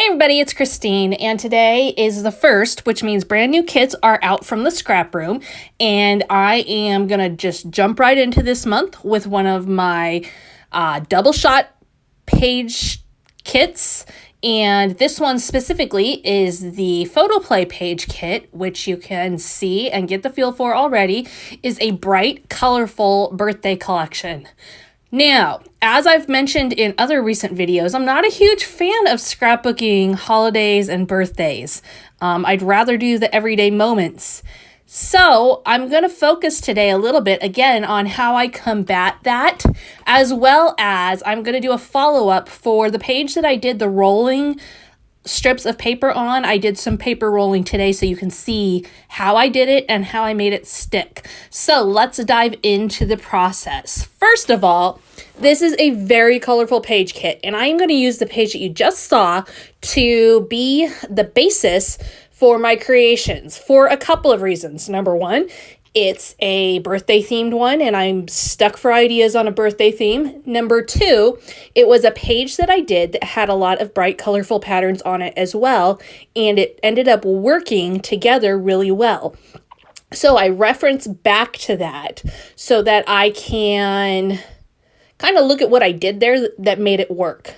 Everybody, it's Christine, and today is the first, which means brand new kits are out from the scrap room, and I am gonna just jump right into this month with one of my double shot page kits, and this one specifically is the photo play page kit, which you can see and get the feel for already, is a bright, colorful birthday collection. Now, as I've mentioned in other recent videos, I'm not a huge fan of scrapbooking holidays and birthdays. I'd rather do the everyday moments. So I'm going to focus today a little bit, again, on how I combat that, as well as I'm going to do a follow-up for the page that I did the rolling strips of paper on. I did some paper rolling today so you can see how I did it and how I made it stick. So let's dive into the process. First of all, this is a very colorful page kit, and I am going to use the page that you just saw to be the basis for my creations for a couple of reasons. Number one, it's a birthday themed one and I'm stuck for ideas on a birthday theme. Number two, it was a page that I did that had a lot of bright, colorful patterns on it as well, and it ended up working together really well. So I reference back to that so that I can kind of look at what I did there that made it work.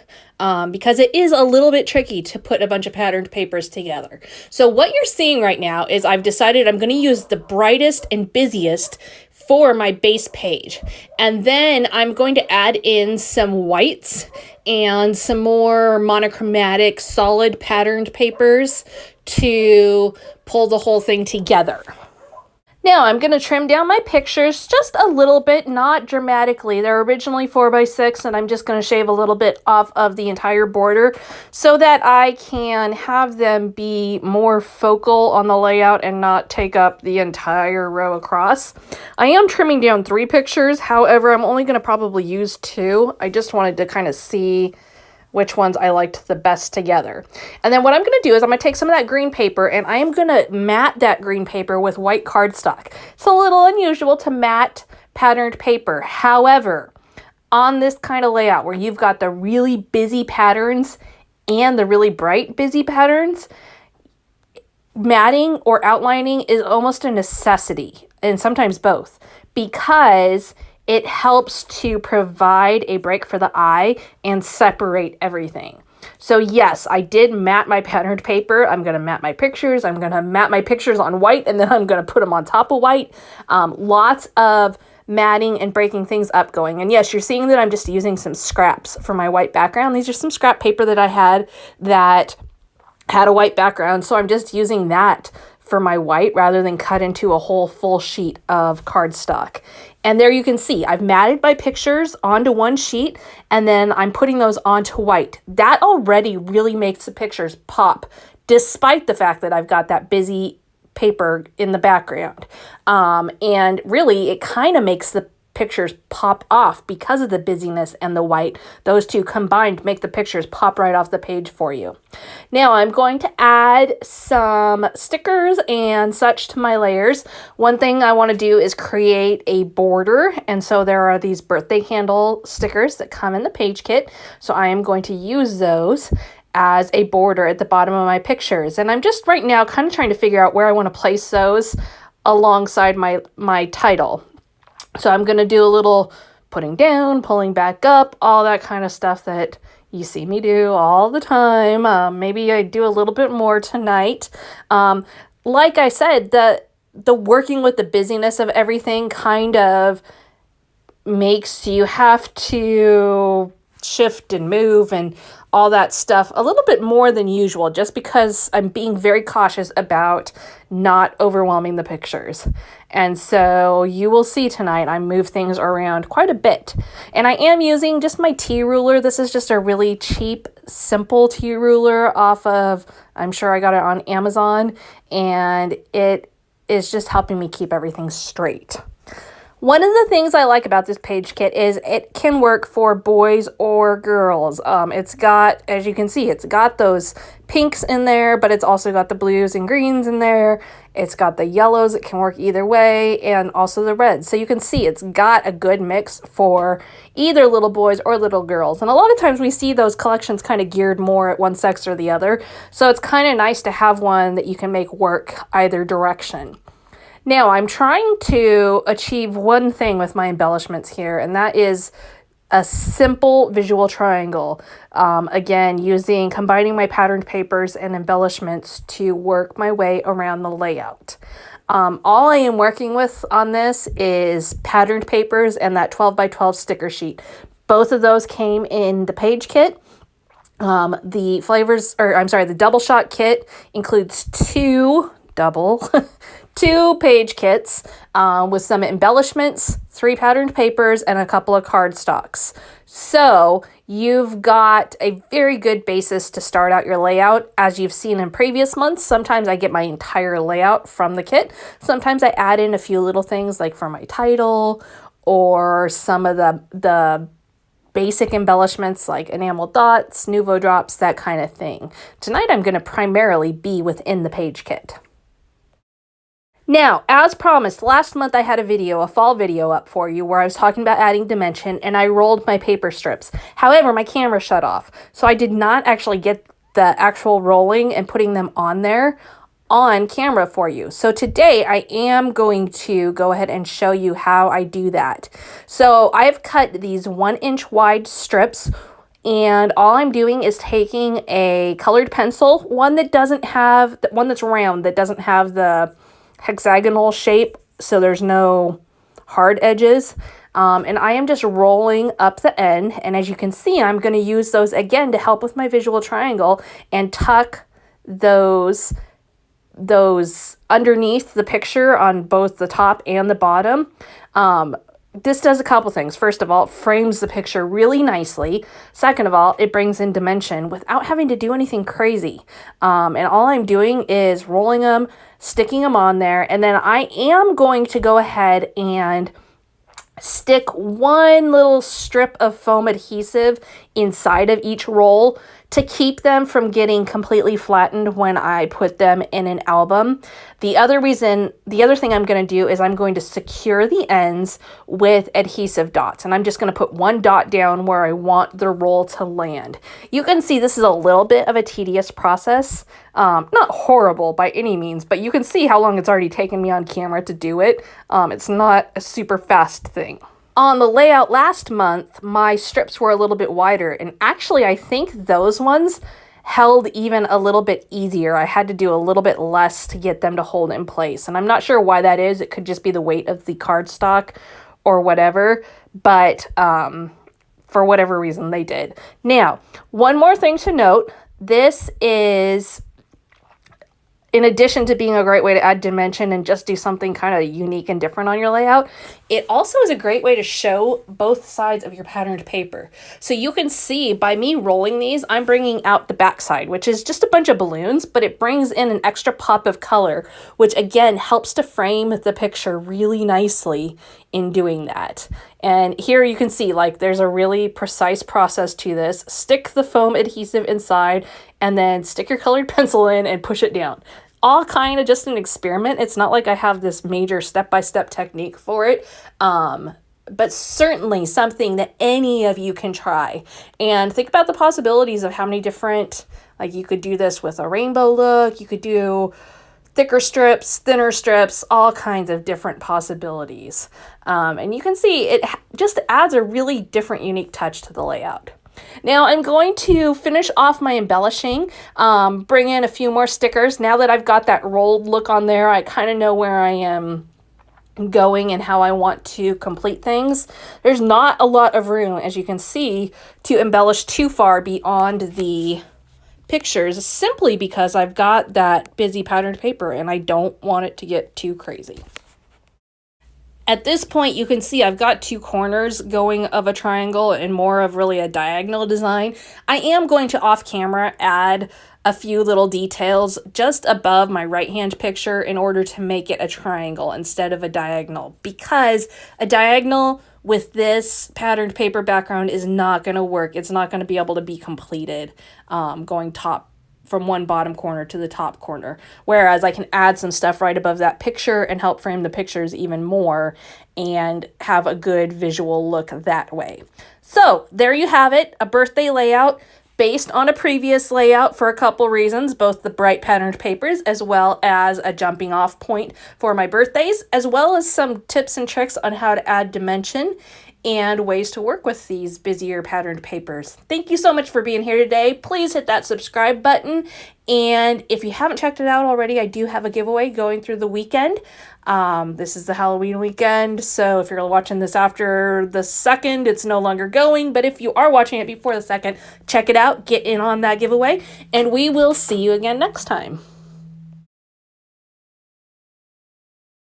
Because it is a little bit tricky to put a bunch of patterned papers together. So what you're seeing right now is I've decided I'm going to use the brightest and busiest for my base page. And then I'm going to add in some whites and some more monochromatic solid patterned papers to pull the whole thing together. Now I'm going to trim down my pictures just a little bit, not dramatically. They're originally 4x6 and I'm just going to shave a little bit off of the entire border so that I can have them be more focal on the layout and not take up the entire row across. I am trimming down 3 pictures, however, I'm only going to probably use 2. I just wanted to kind of see which ones I liked the best together. And then what I'm going to do is I'm going to take some of that green paper and I am going to mat that green paper with white cardstock. It's a little unusual to mat patterned paper. However, on this kind of layout where you've got the really busy patterns and the really bright busy patterns, matting or outlining is almost a necessity, and sometimes both, because it helps to provide a break for the eye and separate everything. So yes, I did mat my patterned paper. I'm going to mat my pictures. I'm going to mat my pictures on white, and then I'm going to put them on top of white. Lots of matting and breaking things up going. And yes, you're seeing that I'm just using some scraps for my white background. These are some scrap paper that I had that had a white background, so I'm just using that for my white rather than cut into a whole full sheet of cardstock. And there you can see I've matted my pictures onto one sheet and then I'm putting those onto white. That already really makes the pictures pop, despite the fact that I've got that busy paper in the background. And really it kind of makes the pictures pop off because of the busyness and the white. Those two combined make the pictures pop right off the page for you. Now I'm going to add some stickers and such to my layers. One thing I want to do is create a border, and so there are these birthday candle stickers that come in the page kit. So I am going to use those as a border at the bottom of my pictures. And I'm just right now kind of trying to figure out where I want to place those alongside my title. So I'm going to do a little putting down, pulling back up, all that kind of stuff that you see me do all the time. Maybe I do a little bit more tonight. Like I said, the working with the busyness of everything kind of makes you have to shift and move and all that stuff a little bit more than usual, just because I'm being very cautious about not overwhelming the pictures. And so you will see tonight I move things around quite a bit. And I am using just my T ruler. This is just a really cheap, simple T ruler off of, I'm sure I got it on Amazon, and it is just helping me keep everything straight. One of the things I like about this page kit is it can work for boys or girls. It's got, as you can see, it's got those pinks in there, but it's also got the blues and greens in there. It's got the yellows, it can work either way, and also the reds. So you can see it's got a good mix for either little boys or little girls. And a lot of times we see those collections kind of geared more at one sex or the other. So it's kind of nice to have one that you can make work either direction. Now, I'm trying to achieve one thing with my embellishments here, and that is a simple visual triangle. Again, combining my patterned papers and embellishments to work my way around the layout. All I am working with on this is patterned papers and that 12 by 12 sticker sheet. Both of those came in the page kit. The double shot kit includes two page kits with some embellishments, 3 patterned papers, and a couple of cardstocks. So you've got a very good basis to start out your layout. As you've seen in previous months, sometimes I get my entire layout from the kit. Sometimes I add in a few little things like for my title or some of the basic embellishments like enamel dots, Nuvo drops, that kind of thing. Tonight I'm going to primarily be within the page kit. Now, as promised, last month I had a fall video up for you where I was talking about adding dimension and I rolled my paper strips. However, my camera shut off, so I did not actually get the actual rolling and putting them on there on camera for you. So today I am going to go ahead and show you how I do that. So I've cut these 1-inch wide strips, and all I'm doing is taking a colored pencil, one that's round, that doesn't have the hexagonal shape, so there's no hard edges, and I am just rolling up the end, and as you can see, I'm going to use those again to help with my visual triangle and tuck those underneath the picture on both the top and the bottom. This does a couple things. First of all, it frames the picture really nicely. Second of all, it brings in dimension without having to do anything crazy. And all I'm doing is rolling them, sticking them on there, and then I am going to go ahead and stick one little strip of foam adhesive inside of each roll to keep them from getting completely flattened when I put them in an album. The other thing I'm going to do is I'm going to secure the ends with adhesive dots, and I'm just going to put one dot down where I want the roll to land. You can see this is a little bit of a tedious process. Not horrible by any means, but you can see how long it's already taken me on camera to do it. It's not a super fast thing. On the layout last month, my strips were a little bit wider, and actually I think those ones held even a little bit easier. I had to do a little bit less to get them to hold in place, and I'm not sure why that is. It could just be the weight of the cardstock or whatever, but for whatever reason they did. Now, one more thing to note, this is, in addition to being a great way to add dimension and just do something kind of unique and different on your layout, it also is a great way to show both sides of your patterned paper. So you can see by me rolling these, I'm bringing out the back side, which is just a bunch of balloons, but it brings in an extra pop of color, which again helps to frame the picture really nicely in doing that. And here you can see, like, there's a really precise process to this. Stick the foam adhesive inside and then stick your colored pencil in and push it down. All kind of just an experiment. It's not like I have this major step-by-step technique for it, but certainly something that any of you can try. And think about the possibilities of how many different, like, you could do this with a rainbow look, you could do thicker strips, thinner strips, all kinds of different possibilities. And you can see it just adds a really different, unique touch to the layout. Now I'm going to finish off my embellishing, bring in a few more stickers. Now that I've got that rolled look on there, I kind of know where I am going and how I want to complete things. There's not a lot of room, as you can see, to embellish too far beyond the pictures, simply because I've got that busy patterned paper and I don't want it to get too crazy. At this point, you can see I've got 2 corners going of a triangle and more of really a diagonal design. I am going to off camera add a few little details just above my right hand picture in order to make it a triangle instead of a diagonal, because a diagonal with this patterned paper background is not going to work. It's not going to be able to be completed going top from one bottom corner to the top corner, whereas I can add some stuff right above that picture and help frame the pictures even more and have a good visual look that way. So there you have it, a birthday layout based on a previous layout for a couple reasons, both the bright patterned papers as well as a jumping off point for my birthdays, as well as some tips and tricks on how to add dimension and ways to work with these busier patterned papers. Thank you so much for being here today. Please hit that subscribe button. And if you haven't checked it out already, I do have a giveaway going through the weekend. This is the Halloween weekend, so if you're watching this after the 2nd, it's no longer going. But if you are watching it before the 2nd, check it out, get in on that giveaway, and we will see you again next time.